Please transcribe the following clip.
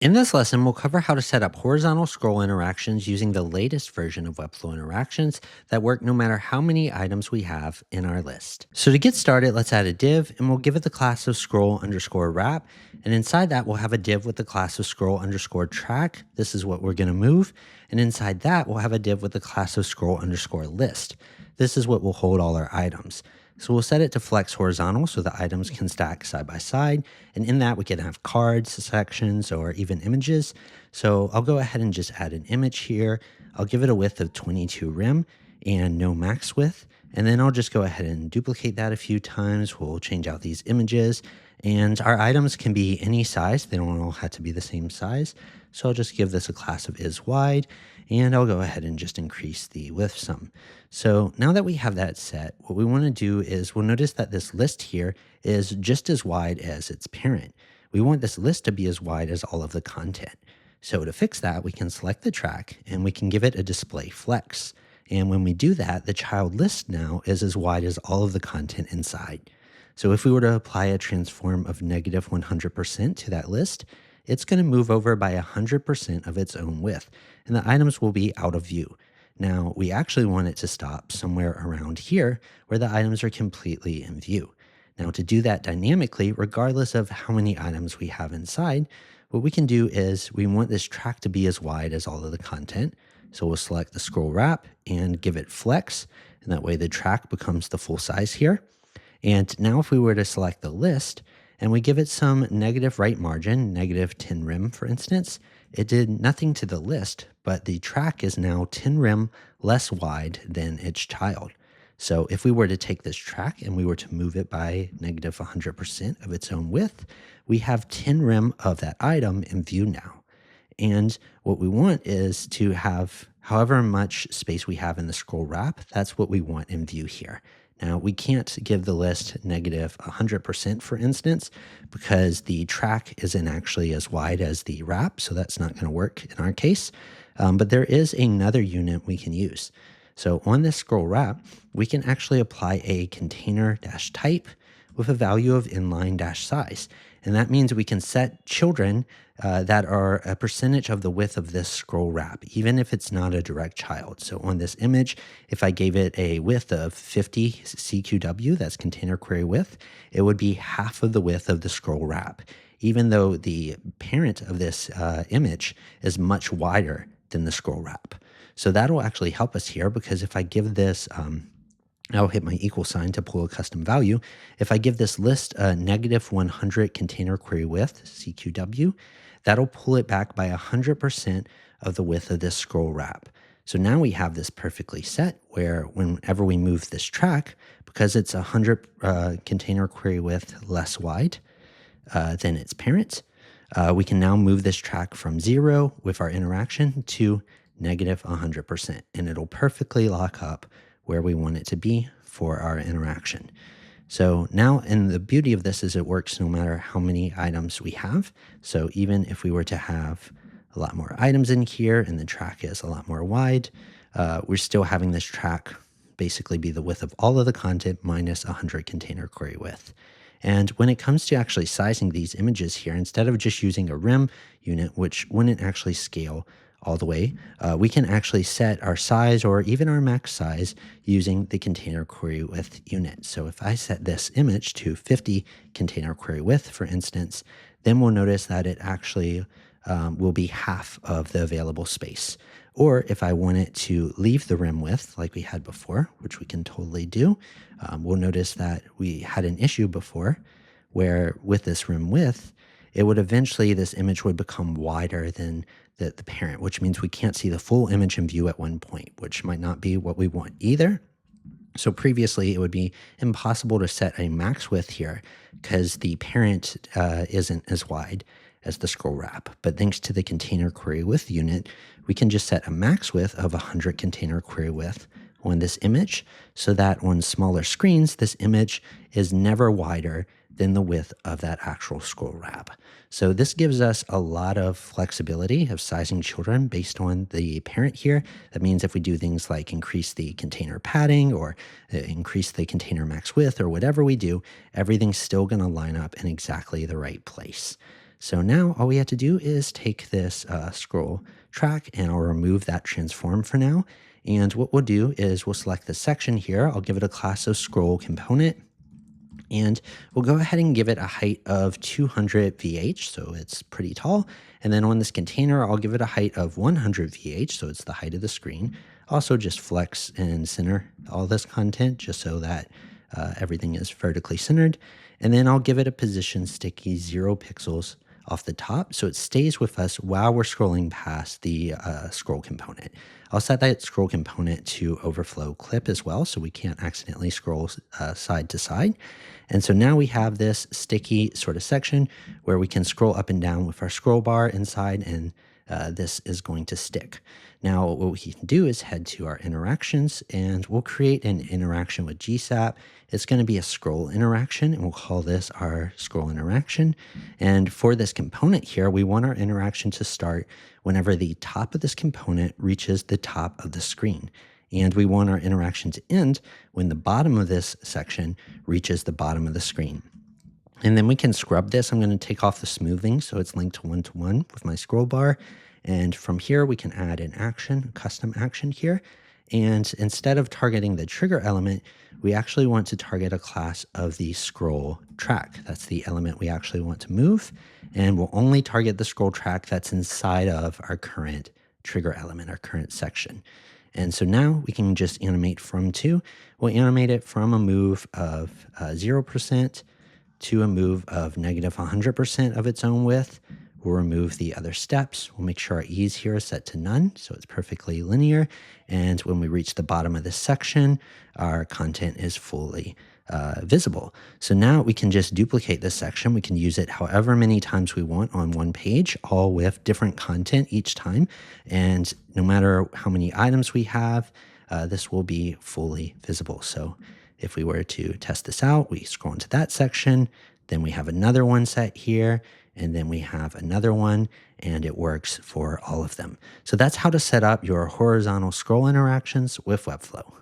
In this lesson, we'll cover how to set up horizontal scroll interactions using the latest version of Webflow interactions that work no matter how many items we have in our list. So to get started, let's add a div and we'll give it the class of scroll underscore wrap. And inside that, we'll have a div with the class of scroll underscore track. This is what we're going to move. And inside that, we'll have a div with the class of scroll underscore list. This is what will hold all our items. So we'll set it to flex horizontal so the items can stack side by side. And in that, we can have cards, sections, or even images. So I'll go ahead and just add an image here. I'll give it a width of 22 rem and no max width. And then I'll just go ahead and duplicate that a few times. We'll change out these images. And our items can be any size. They don't all have to be the same size. So I'll just give this a class of isWide. And I'll go ahead and just increase the width some. So now that we have that set, what we want to do is we'll notice that this list here is just as wide as its parent. We want this list to be as wide as all of the content. So to fix that, we can select the track and we can give it a display flex. And when we do that, the child list now is as wide as all of the content inside. So if we were to apply a transform of negative 100% to that list, it's going to move over by 100% of its own width, and the items will be out of view. Now, we actually want it to stop somewhere around here where the items are completely in view. Now, to do that dynamically, regardless of how many items we have inside, what we can do is we want this track to be as wide as all of the content. So we'll select the scroll wrap and give it flex, and that way the track becomes the full size here. And now if we were to select the list, and we give it some negative right margin, negative 10 rem, for instance, it did nothing to the list, but the track is now 10 rem less wide than its child. So if we were to take this track and we were to move it by negative 100% of its own width, we have 10 rem of that item in view now. And what we want is to have however much space we have in the scroll wrap, that's what we want in view here. Now, we can't give the list negative 100%, for instance, because the track isn't actually as wide as the wrap, so that's not going to work in our case. But there is another unit we can use. So on this scroll wrap, we can actually apply a container-type with a value of inline-size. And that means we can set children that are a percentage of the width of this scroll wrap, even if it's not a direct child. So on this image, if I gave it a width of 50 CQW, that's container query width, it would be half of the width of the scroll wrap, even though the parent of this image is much wider than the scroll wrap. So that'll actually help us here, because if I give this I'll hit my equal sign to pull a custom value. If I give this list a negative 100 container query width, CQW, that'll pull it back by 100% of the width of this scroll wrap. So now we have this perfectly set where whenever we move this track, because it's 100 container query width less wide than its parent, we can now move this track from 0 with our interaction to negative 100%, and it'll perfectly lock up where we want it to be for our interaction. So now, and the beauty of this is it works no matter how many items we have. So even if we were to have a lot more items in here and the track is a lot more wide, we're still having this track basically be the width of all of the content minus 100 container query width. And when it comes to actually sizing these images here, instead of just using a rem unit, which wouldn't actually scale all the way, we can actually set our size or even our max size using the container query width unit. So if I set this image to 50 container query width, for instance, then we'll notice that it actually will be half of the available space. Or if I want it to leave the rim width like we had before, which we can totally do, we'll notice that we had an issue before where with this rim width, it would eventually, this image would become wider than the parent, which means we can't see the full image in view at one point, which might not be what we want either. So previously, it would be impossible to set a max width here because the parent isn't as wide as the scroll wrap. But thanks to the container query width unit, we can just set a max width of 100 container query width on this image so that on smaller screens, this image is never wider than the width of that actual scroll wrap. So this gives us a lot of flexibility of sizing children based on the parent here. That means if we do things like increase the container padding or increase the container max width or whatever we do, everything's still going to line up in exactly the right place. So now all we have to do is take this scroll track, and I'll remove that transform for now. And what we'll do is we'll select the section here. I'll give it a class of scroll component. And we'll go ahead and give it a height of 200 VH, so it's pretty tall. And then on this container, I'll give it a height of 100 VH, so it's the height of the screen. Also just flex and center all this content just so that everything is vertically centered. And then I'll give it a position sticky 0 pixels off the top, so it stays with us while we're scrolling past the scroll component. I'll set that scroll component to overflow clip as well, so we can't accidentally scroll side to side. And so now we have this sticky sort of section where we can scroll up and down with our scroll bar inside, and this is going to stick. Now, what we can do is head to our interactions, and we'll create an interaction with GSAP. It's going to be a scroll interaction, and we'll call this our scroll interaction. And for this component here, we want our interaction to start whenever the top of this component reaches the top of the screen. And we want our interaction to end when the bottom of this section reaches the bottom of the screen. And then we can scrub this. I'm going to take off the smoothing so it's linked to one with my scroll bar. And from here, we can add an action, custom action here. And instead of targeting the trigger element, we actually want to target a class of the scroll track. That's the element we actually want to move. And we'll only target the scroll track that's inside of our current trigger element, our current section. And so now we can just animate from to. We'll animate it from a move of 0% to a move of negative 100% of its own width. We'll remove the other steps. We'll make sure our ease here is set to none, so it's perfectly linear. And when we reach the bottom of this section, our content is fully visible. So now we can just duplicate this section. We can use it however many times we want on one page, all with different content each time. And no matter how many items we have, this will be fully visible. So if we were to test this out, we scroll into that section, then we have another one set here, and then we have another one, and it works for all of them. So that's how to set up your horizontal scroll interactions with Webflow.